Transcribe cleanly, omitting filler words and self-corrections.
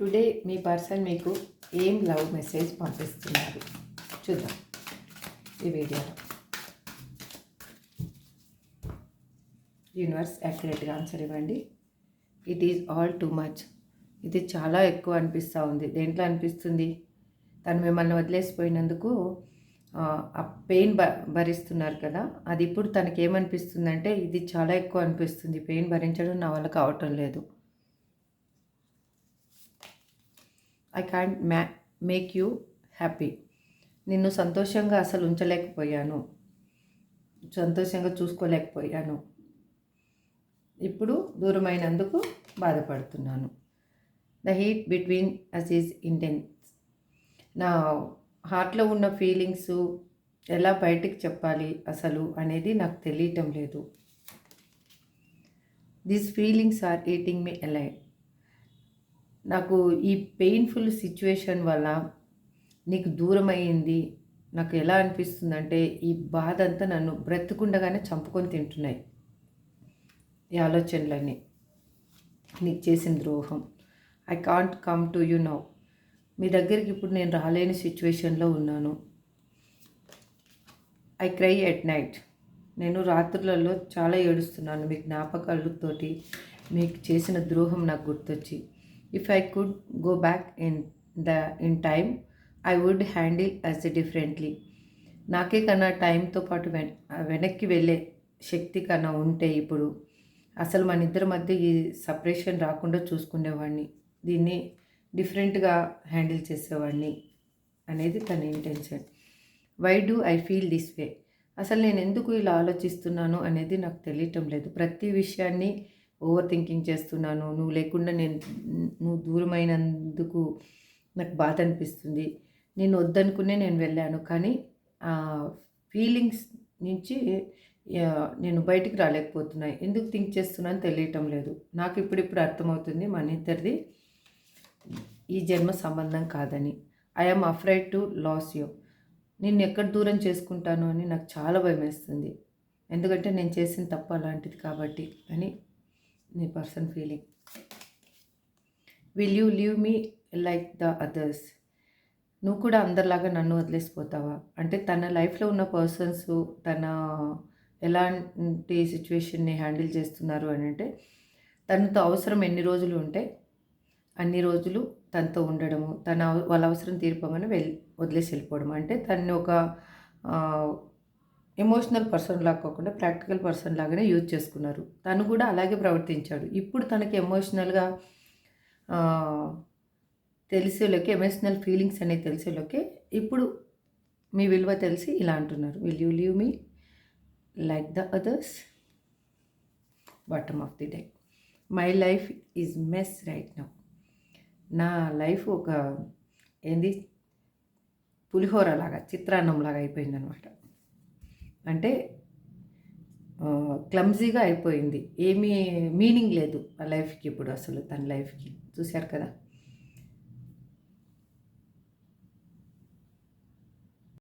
Today మీ person మీకు ఏం love message పంపిస్తున్నారు చూద్దాం ఈ వీడియోలో. యూనివర్స్ యాక్యురేట్గా ఆన్సర్ ఇవ్వండి. It is all too much. ఇది చాలా ఎక్కువ అనిపిస్తూ ఉంది. దేంట్లో అనిపిస్తుంది? తను మిమ్మల్ని వదిలేసిపోయినందుకు ఆ పెయిన్ భరిస్తున్నారు కదా, అది ఇప్పుడు తనకి ఏమనిపిస్తుందంటే ఇది చాలా ఎక్కువ అనిపిస్తుంది, పెయిన్ భరించడం నా వల్ల కావటం లేదు. I can't make you happy. నిన్ను సంతోషంగా అసలు ఉంచలేకపోయాను, సంతోషంగా చూసుకోలేకపోయాను. ఇప్పుడు దూరమైనందుకు బాధపడుతున్నాను. The heat between us is intense. నా హార్ట్లో ఉన్న ఫీలింగ్స్ ఎలా బయటికి చెప్పాలి అసలు అనేది నాకు తెలియటం లేదు. These feelings are eating me alive. నాకు ఈ పెయిన్ఫుల్ సిచ్యువేషన్ వల్ల నీకు దూరం అయ్యింది. నాకు ఎలా అనిపిస్తుందంటే ఈ బాధ అంతా నన్ను బ్రతుకుండగానే చంపుకొని తింటున్నాయి. ఈ ఆలోచనలన్నీ, నీకు చేసిన ద్రోహం. I can't come to you now. మీ దగ్గరికి ఇప్పుడు నేను రాలేని సిచ్యువేషన్లో ఉన్నాను. I cry at night. నేను రాత్రులలో చాలా ఏడుస్తున్నాను మీ జ్ఞాపకాలతోటి. మీకు చేసిన ద్రోహం నాకు గుర్తొచ్చి. If I could go back in time I would handle as differently. నాకే కన్నా టైంతో పాటు వెనక్కి వెళ్ళే శక్తి కన్నా ఉంటే ఇప్పుడు అసలు మన ఇద్దరి మధ్య ఈ సపరేషన్ రాకుండా చూసుకునేవాడిని, దీన్ని డిఫరెంట్గా హ్యాండిల్ చేసేవాడిని అనేది తన intention. Why do I feel this way. అసలు నేను ఎందుకు ఇలా ఆలోచిస్తున్నాను అనేది నాకు తెలియటం లేదు. ప్రతి విషయాన్ని ఓవర్ థింకింగ్ చేస్తున్నాను. నువ్వు లేకుండా నువ్వు దూరమైనందుకు నాకు బాధ అనిపిస్తుంది. నేను వద్దనుకునే నేను వెళ్ళాను, కానీ ఆ ఫీలింగ్స్ నుంచి నేను బయటికి రాలేకపోతున్నాను. ఎందుకు థింక్ చేస్తున్నాను తెలియటం లేదు. నాకు ఇప్పుడిప్పుడు అర్థమవుతుంది మన ఇద్దరిది ఈ జన్మ సంబంధం కాదని. I'm afraid to lose you. నిన్ను ఎక్కడ దూరం చేసుకుంటాను అని నాకు చాలా భయం వేస్తుంది, ఎందుకంటే నేను చేసిన తప్పు అలాంటిది కాబట్టి అని నీ person feeling. Will you leave me like the others. నువ్వు కూడా అందరిలాగా నన్ను వదిలేసిపోతావా? అంటే తన లైఫ్లో ఉన్న పర్సన్స్ తన ఎలాంటి సిచ్యువేషన్ని హ్యాండిల్ చేస్తున్నారు అని అంటే, తనతో అవసరం ఎన్ని రోజులు ఉంటే అన్ని రోజులు తనతో ఉండడము, వాళ్ళ అవసరం తీరిపోగానే వదిలేసి వెళ్ళిపోవడం. అంటే తనని ఒక ఎమోషనల్ పర్సన్ లాగా కాకుండా ప్రాక్టికల్ పర్సన్ లాగానే యూజ్ చేసుకున్నారు. తను కూడా అలాగే ప్రవర్తించాడు. ఇప్పుడు తనకి ఎమోషనల్గా తెలిసేలోకే, ఎమోషనల్ ఫీలింగ్స్ అనేవి తెలిసేలోకే ఇప్పుడు మీ విలువ తెలిసి ఇలా అంటున్నారు. Will you leave me like the others. Bottom of the day. My life is mess right now. నా లైఫ్ ఒక పులిహోర లాగా, చిత్రాన్నం లాగా అయిపోయిందనమాట. అంటే క్లమ్జీగా అయిపోయింది. ఏమీ మీనింగ్ లేదు ఆ లైఫ్కి ఇప్పుడు, అసలు తన లైఫ్కి. చూశారు కదా.